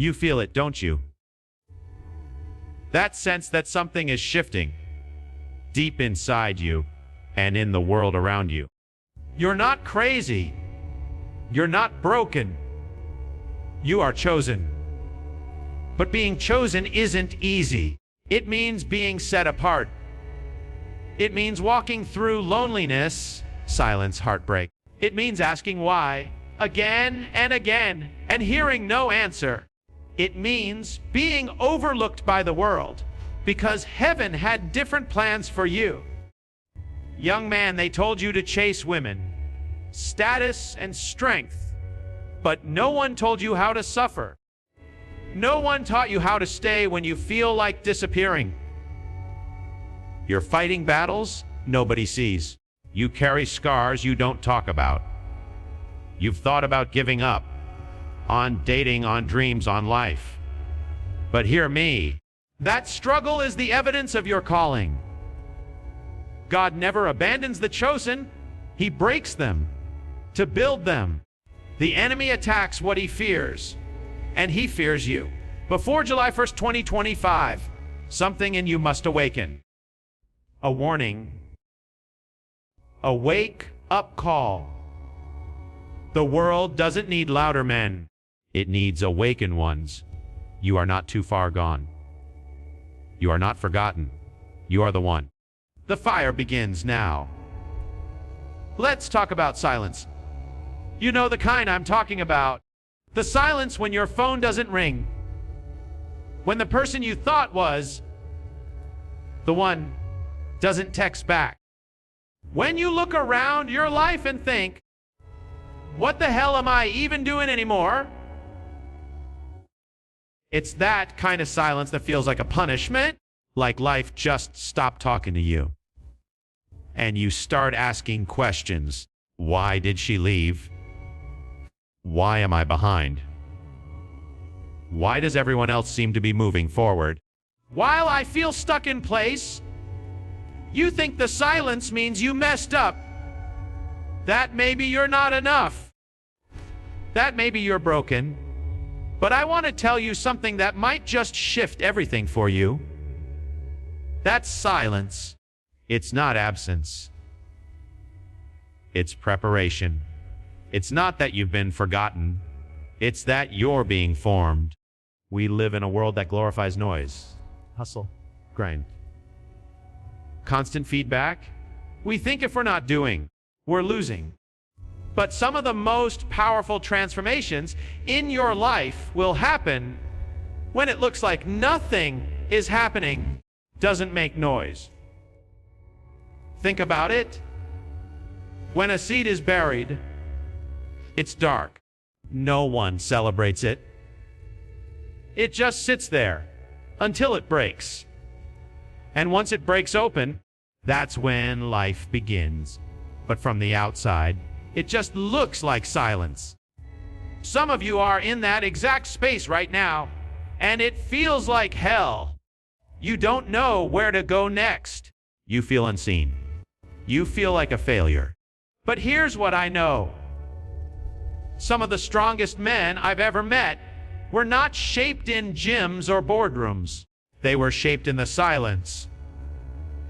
You feel it, don't you? That sense that something is shifting deep inside you and in the world around you. You're not crazy. You're not broken. You are chosen. But being chosen isn't easy. It means being set apart. It means walking through loneliness, silence, heartbreak. It means asking why again and again and hearing no answer. It means being overlooked by the world because heaven had different plans for you. Young man, they told you to chase women, status and strength, but no one told you how to suffer. No one taught you how to stay when you feel like disappearing. You're fighting battles nobody sees. You carry scars you don't talk about. You've thought about giving up on dating, on dreams, on life. But hear me, that struggle is the evidence of your calling. God never abandons the chosen. He breaks them to build them. The enemy attacks what he fears, and he fears you. Before July 1st, 2025, something in you must awaken. A warning. A wake-up call. The world doesn't need louder men. It needs awakened ones. You are not too far gone. You are not forgotten. You are the one. The fire begins now. Let's talk about silence. You know the kind I'm talking about. The silence when your phone doesn't ring. When the person you thought was the one doesn't text back. When you look around your life and think, what the hell am I even doing anymore? It's that kind of silence that feels like a punishment, like life just stopped talking to you. And you start asking questions. Why did she leave? Why am I behind? Why does everyone else seem to be moving forward? While I feel stuck in place, you think the silence means you messed up. That maybe you're not enough. That maybe you're broken. But I want to tell you something that might just shift everything for you. That's silence. It's not absence. It's preparation. It's not that you've been forgotten. It's that you're being formed. We live in a world that glorifies noise, hustle, grind, constant feedback. We think if we're not doing, we're losing. But some of the most powerful transformations in your life will happen when it looks like nothing is happening. Doesn't make noise. Think about it. When a seed is buried, it's dark. No one celebrates it. It just sits there until it breaks. And once it breaks open, that's when life begins. But from the outside, it just looks like silence. Some of you are in that exact space right now, and it feels like hell. You don't know where to go next. You feel unseen. You feel like a failure. But here's what I know. Some of the strongest men I've ever met were not shaped in gyms or boardrooms. They were shaped in the silence,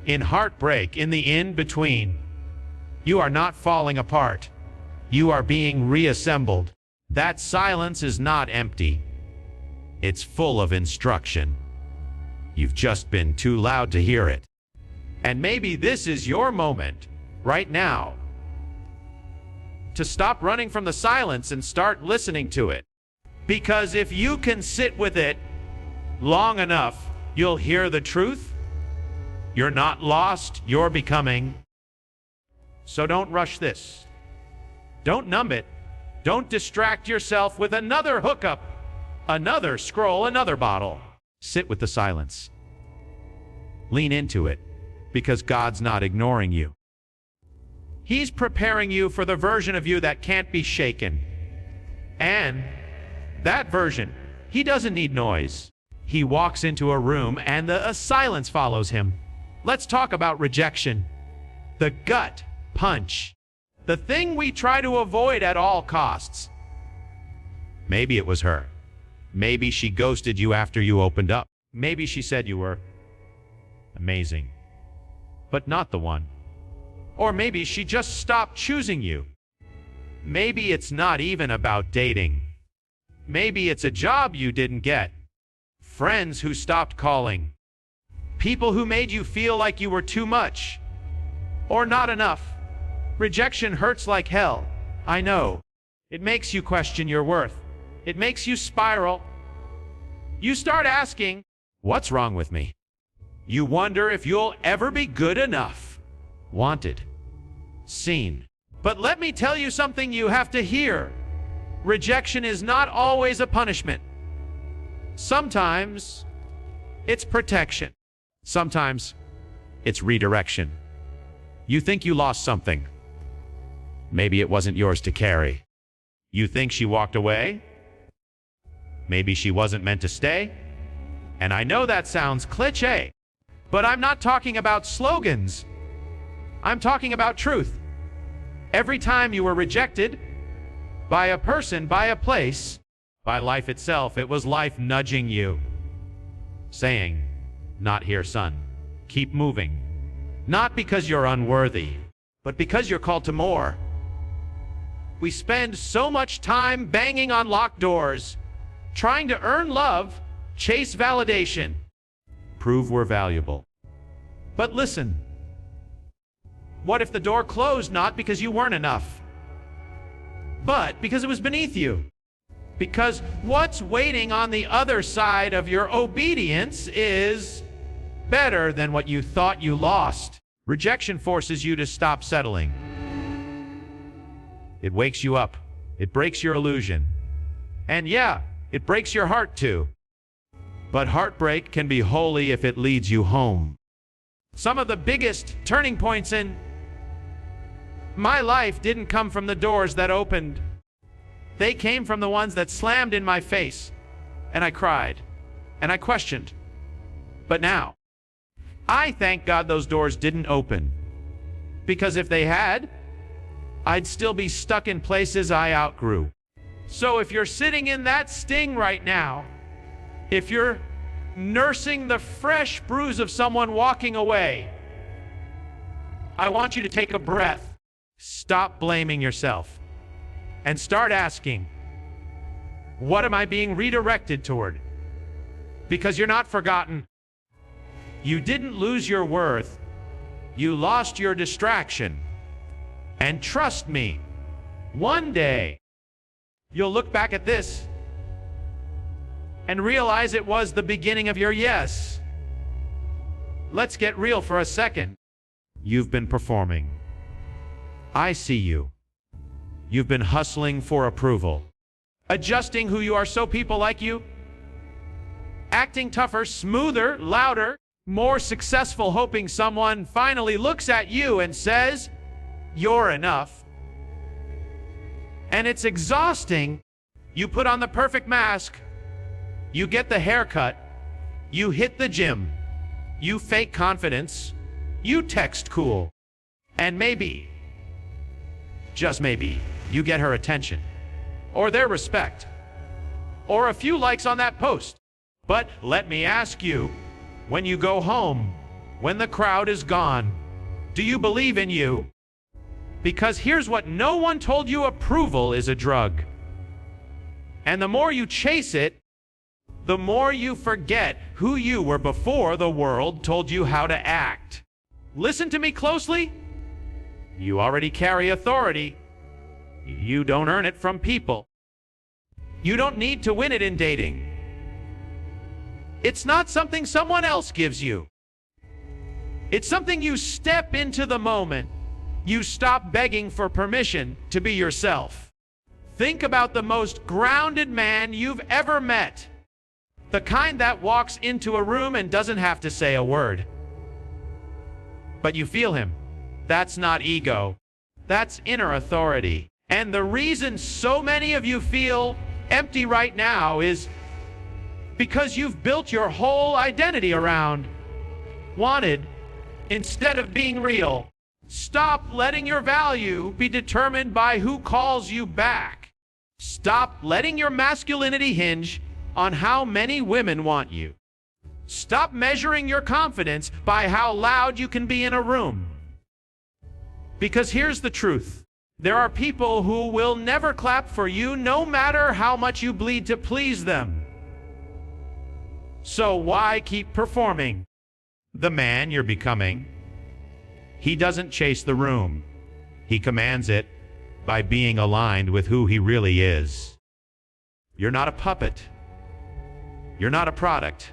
in heartbreak, in the in-between. You are not falling apart. You are being reassembled. That silence is not empty. It's full of instruction. You've just been too loud to hear it. And maybe this is your moment, right now, to stop running from the silence and start listening to it. Because if you can sit with it long enough, you'll hear the truth. You're not lost, you're becoming. So don't rush this. Don't numb it. Don't distract yourself with another hookup, another scroll, another bottle. Sit with the silence. Lean into it, because God's not ignoring you. He's preparing you for the version of you that can't be shaken. And that version, he doesn't need noise. He walks into a room and a silence follows him. Let's talk about rejection. The gut punch. The thing we try to avoid at all costs. Maybe it was her. Maybe she ghosted you after you opened up. Maybe she said you were amazing, but not the one. Or maybe she just stopped choosing you. Maybe it's not even about dating. Maybe it's a job you didn't get, friends who stopped calling, people who made you feel like you were too much or not enough. Rejection hurts like hell, I know. It makes you question your worth. It makes you spiral. You start asking, what's wrong with me? You wonder if you'll ever be good enough, wanted, seen. But let me tell you something you have to hear. Rejection is not always a punishment. Sometimes it's protection. Sometimes it's redirection. You think you lost something. Maybe it wasn't yours to carry. You think she walked away? Maybe she wasn't meant to stay? And I know that sounds cliché, but I'm not talking about slogans. I'm talking about truth. Every time you were rejected by a person, by a place, by life itself, it was life nudging you, saying, not here, son. Keep moving. Not because you're unworthy, but because you're called to more. We spend so much time banging on locked doors, trying to earn love, chase validation, prove we're valuable. But listen, what if the door closed not because you weren't enough, but because it was beneath you? Because what's waiting on the other side of your obedience is better than what you thought you lost. Rejection forces you to stop settling. It wakes you up. It breaks your illusion. And yeah, it breaks your heart too. But heartbreak can be holy if it leads you home. Some of the biggest turning points in my life didn't come from the doors that opened. They came from the ones that slammed in my face. And I cried. And I questioned. But now, I thank God those doors didn't open. Because if they had, I'd still be stuck in places I outgrew. So if you're sitting in that sting right now, if you're nursing the fresh bruise of someone walking away, I want you to take a breath. Stop blaming yourself and start asking, what am I being redirected toward? Because you're not forgotten. You didn't lose your worth. You lost your distraction. And trust me, one day, you'll look back at this and realize it was the beginning of your yes. Let's get real for a second. You've been performing. I see you. You've been hustling for approval, adjusting who you are so people like you, acting tougher, smoother, louder, more successful, hoping someone finally looks at you and says, you're enough. And it's exhausting. You put on the perfect mask. You get the haircut. You hit the gym. You fake confidence. You text cool. And maybe, just maybe, you get her attention. Or their respect. Or a few likes on that post. But let me ask you, when you go home, when the crowd is gone, do you believe in you? Because here's what no one told you: approval is a drug. And the more you chase it, the more you forget who you were before the world told you how to act. Listen to me closely. You already carry authority. You don't earn it from people. You don't need to win it in dating. It's not something someone else gives you. It's something you step into the moment. You stop begging for permission to be yourself. Think about the most grounded man you've ever met. The kind that walks into a room and doesn't have to say a word. But you feel him. That's not ego. That's inner authority. And the reason so many of you feel empty right now is because you've built your whole identity around wanted instead of being real. Stop letting your value be determined by who calls you back. Stop letting your masculinity hinge on how many women want you. Stop measuring your confidence by how loud you can be in a room. Because here's the truth. There are people who will never clap for you no matter how much you bleed to please them. So why keep performing? The man you're becoming, he doesn't chase the room. He commands it by being aligned with who he really is. You're not a puppet. You're not a product.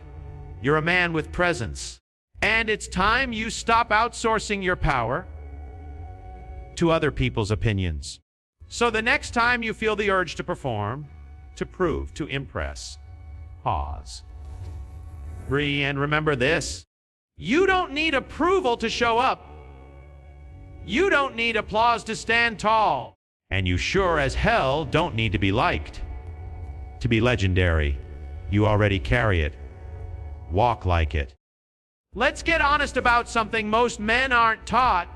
You're a man with presence. And it's time you stop outsourcing your power to other people's opinions. So the next time you feel the urge to perform, to prove, to impress, pause. Breathe and remember this. You don't need approval to show up. You don't need applause to stand tall. And you sure as hell don't need to be liked. To be legendary, you already carry it. Walk like it. Let's get honest about something most men aren't taught,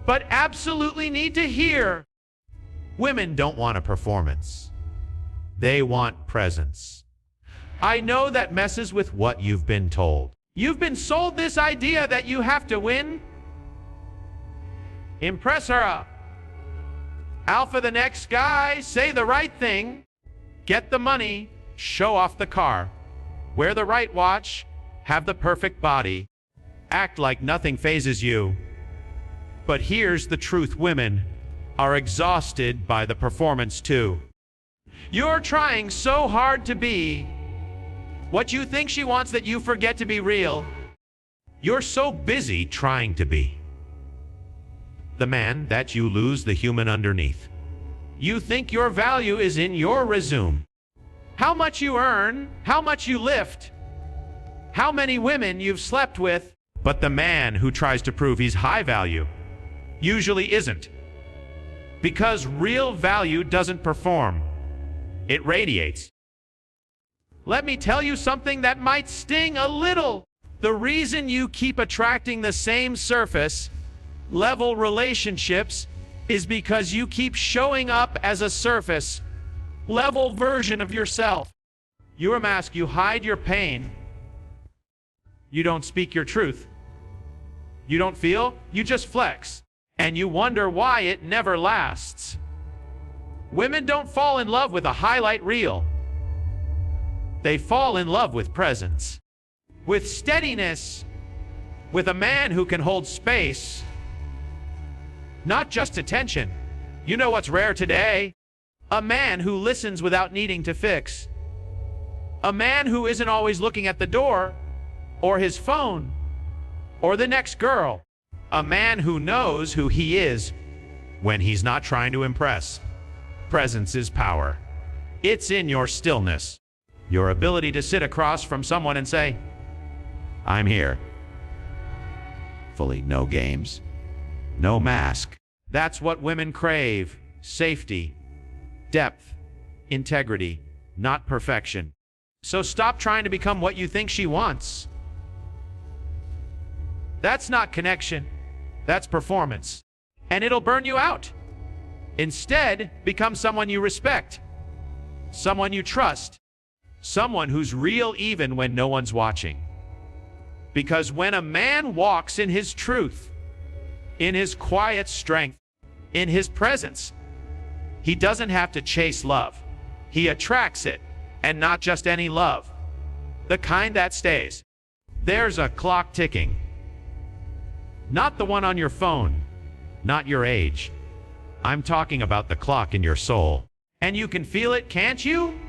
but absolutely need to hear. Women don't want a performance. They want presence. I know that messes with what you've been told. You've been sold this idea that you have to win. Impress her. Alpha the next guy, say the right thing, get the money, show off the car, wear the right watch, have the perfect body, act like nothing phases you. But here's the truth, women are exhausted by the performance too. You're trying so hard to be what you think she wants that you forget to be real. You're so busy trying to be the man that you lose the human underneath. You think your value is in your resume. How much you earn, how much you lift, how many women you've slept with. But the man who tries to prove he's high value usually isn't. Because real value doesn't perform. It radiates. Let me tell you something that might sting a little. The reason you keep attracting the same surface level relationships is because you keep showing up as a surface level version of yourself. You mask, you hide your pain. You don't speak your truth. You don't feel, you just flex. And you wonder why it never lasts. Women don't fall in love with a highlight reel. They fall in love with presence, with steadiness, with a man who can hold space, not just attention. You know what's rare today? A man who listens without needing to fix. A man who isn't always looking at the door, or his phone, or the next girl. A man who knows who he is when he's not trying to impress. Presence is power. It's in your stillness. Your ability to sit across from someone and say, I'm here. Fully, no games, no mask. That's what women crave. Safety, depth, integrity, not perfection. So stop trying to become what you think she wants. That's not connection. That's performance. And it'll burn you out. Instead, become someone you respect, someone you trust, someone who's real even when no one's watching. Because when a man walks in his truth, in his quiet strength, in his presence, he doesn't have to chase love. He attracts it, and not just any love. The kind that stays. There's a clock ticking. Not the one on your phone, not your age. I'm talking about the clock in your soul. And you can feel it, can't you?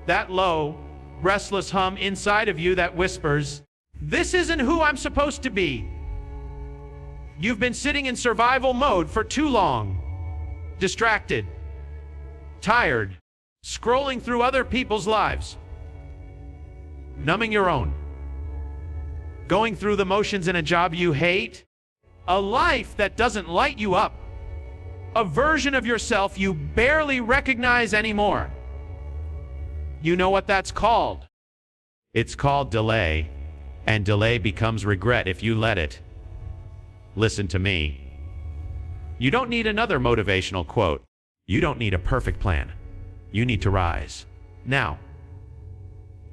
That low, restless hum inside of you that whispers, this isn't who I'm supposed to be. You've been sitting in survival mode for too long. Distracted, tired, scrolling through other people's lives, numbing your own, going through the motions in a job you hate, a life that doesn't light you up, a version of yourself you barely recognize anymore. You know what that's called? It's called delay, and delay becomes regret if you let it. Listen to me. You don't need another motivational quote. You don't need a perfect plan. You need to rise. Now,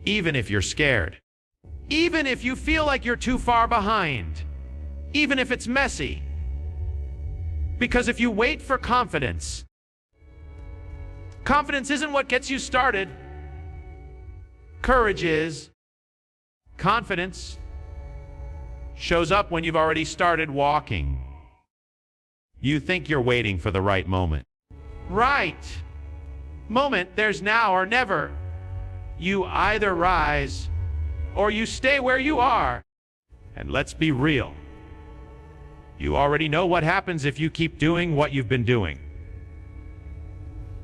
even if you're scared, even if you feel like you're too far behind, even if it's messy, because if you wait for confidence, confidence isn't what gets you started. Courage is. Confidence shows up when you've already started walking. You think you're waiting for the right moment. Right moment, there's now or never. You either rise or you stay where you are. And let's be real. You already know what happens if you keep doing what you've been doing.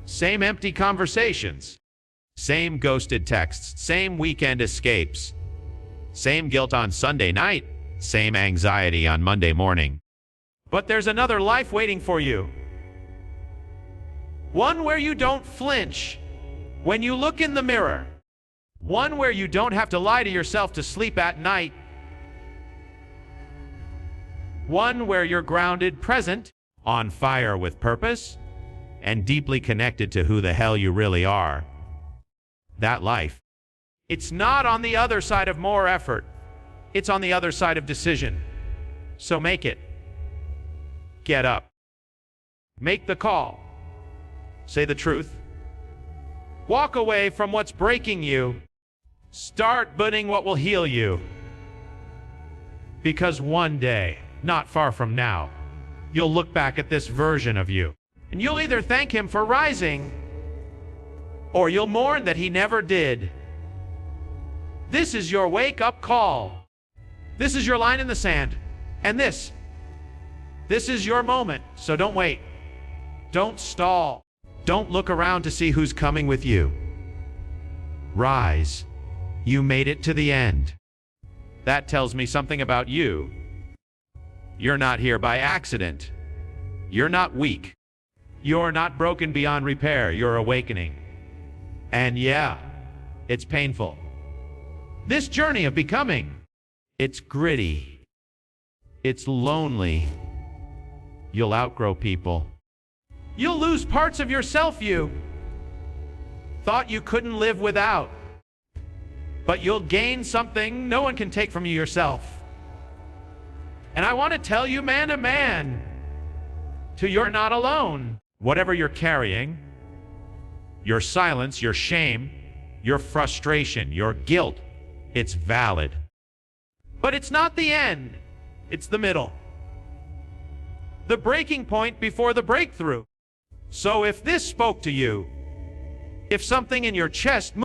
Same empty conversations, same ghosted texts, same weekend escapes, same guilt on Sunday night, same anxiety on Monday morning. But there's another life waiting for you. One where you don't flinch when you look in the mirror. One where you don't have to lie to yourself to sleep at night. One where you're grounded, present, on fire with purpose, and deeply connected to who the hell you really are. That life. It's not on the other side of more effort. It's on the other side of decision. So make it. Get up. Make the call. Say the truth. Walk away from what's breaking you. Start building what will heal you. Because one day, not far from now, you'll look back at this version of you, and you'll either thank him for rising, or you'll mourn that he never did. This is your wake-up call. This is your line in the sand. And this is your moment, so don't wait. Don't stall. Don't look around to see who's coming with you. Rise. You made it to the end. That tells me something about you. You're not here by accident. You're not weak. You're not broken beyond repair. You're awakening. And yeah, it's painful. This journey of becoming, it's gritty. It's lonely. You'll outgrow people. You'll lose parts of yourself you thought you couldn't live without. But you'll gain something no one can take from you yourself. And I want to tell you, man to man, you're not alone. Whatever you're carrying, your silence, your shame, your frustration, your guilt, it's valid. But it's not the end. It's the middle. The breaking point before the breakthrough. So if this spoke to you, if something in your chest